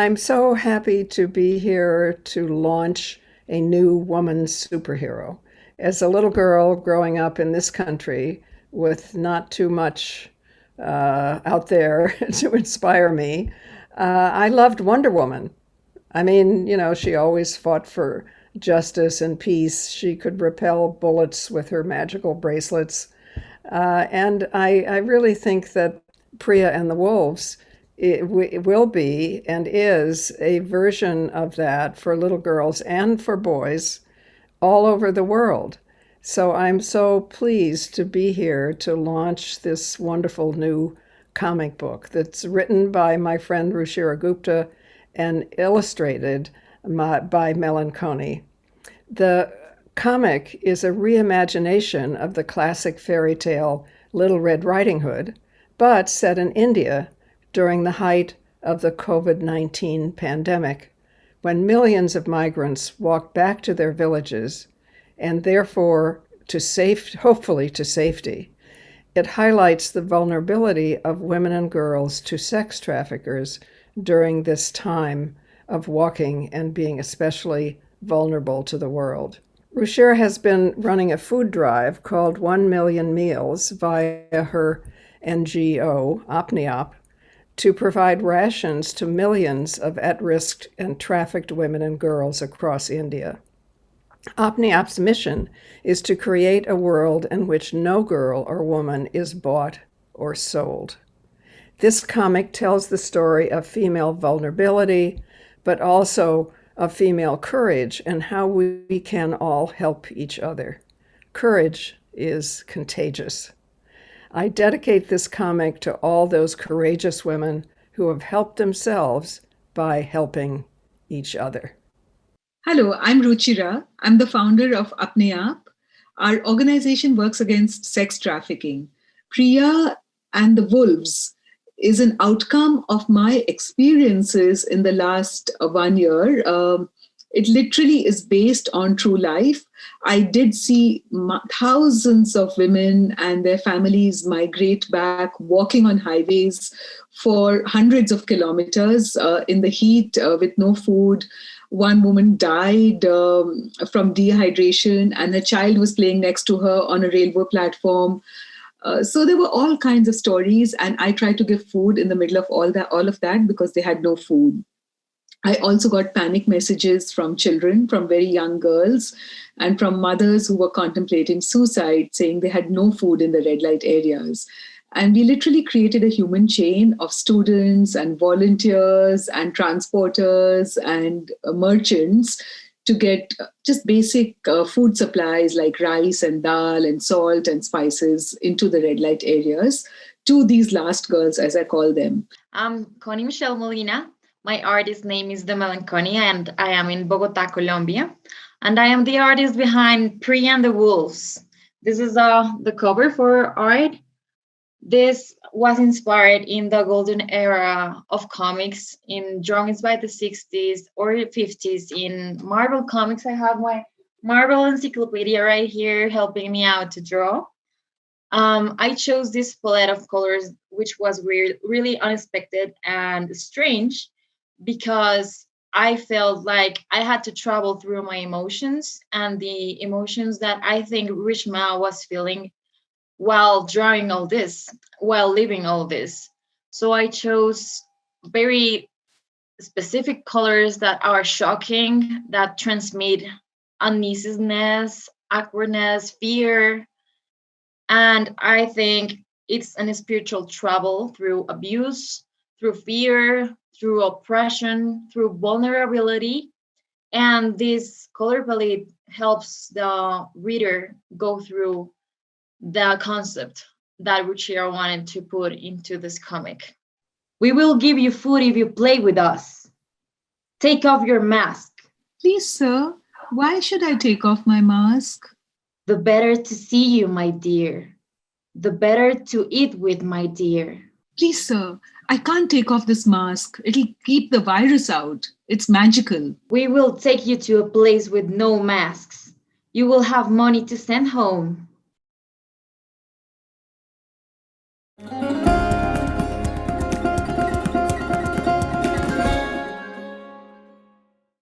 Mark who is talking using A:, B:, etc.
A: I'm so happy to be here to launch a new woman superhero. As a little girl growing up in this country with not too much out there to inspire me, I loved Wonder Woman. I mean, she always fought for justice and peace. She could repel bullets with her magical bracelets. And I really think that Priya and the Wolves it will be and is a version of that for little girls and for boys all over the world. So I'm so pleased to be here to launch this wonderful new comic book that's written by my friend Ruchira Gupta and illustrated by Melanconnie. The comic is a reimagination of the classic fairy tale Little Red Riding Hood, but set in India during the height of the COVID-19 pandemic, when millions of migrants walked back to their villages and therefore hopefully to safety. It highlights the vulnerability of women and girls to sex traffickers during this time of walking and being especially vulnerable to the world. Ruchira has been running a food drive called 1 Million Meals via her NGO, OPNIOP, to provide rations to millions of at-risk and trafficked women and girls across India. OPNIOP's mission is to create a world in which no girl or woman is bought or sold. This comic tells the story of female vulnerability, but also of female courage and how we can all help each other. Courage is contagious. I dedicate this comic to all those courageous women who have helped themselves by helping each other.
B: Hello, I'm Ruchira. I'm the founder of Apne Aap. Our organization works against sex trafficking. Priya and the Wolves is an outcome of my experiences in the last 1 year. It literally is based on true life. I did see thousands of women and their families migrate back, walking on highways for hundreds of kilometers in the heat with no food. One woman died from dehydration, and her child was playing next to her on a railway platform. So there were all kinds of stories, and I tried to give food in the middle of all of that because they had no food. I also got panic messages from children, from very young girls, and from mothers who were contemplating suicide, saying they had no food in the red light areas. And we literally created a human chain of students and volunteers and transporters and merchants to get just basic food supplies like rice and dal and salt and spices into the red light areas to these last girls, as I call them.
C: I'm Connie Michelle Molina. My artist name is The Melanconnie, and I am in Bogota, Colombia. And I am the artist behind Priya and the Wolves. This is the cover for art. This was inspired in the golden era of comics in drawings by the 60s or 50s in Marvel Comics. I have my Marvel encyclopedia right here helping me out to draw. I chose this palette of colors, which was really unexpected and strange, because I felt like I had to travel through my emotions and the emotions that I think Rishma was feeling while drawing all this, while living all this. So I chose very specific colors that are shocking, that transmit uneasiness, awkwardness, fear. And I think it's a spiritual travel through abuse, through fear, through oppression, through vulnerability. And this color palette helps the reader go through the concept that Ruchira wanted to put into this comic. We will give you food if you play with us. Take off your mask.
B: Please, sir, why should I take off my mask?
C: The better to see you, my dear. The better to eat with, my dear.
B: Please, sir, I can't take off this mask. It'll keep the virus out. It's magical.
C: We will take you to a place with no masks. You will have money to send home.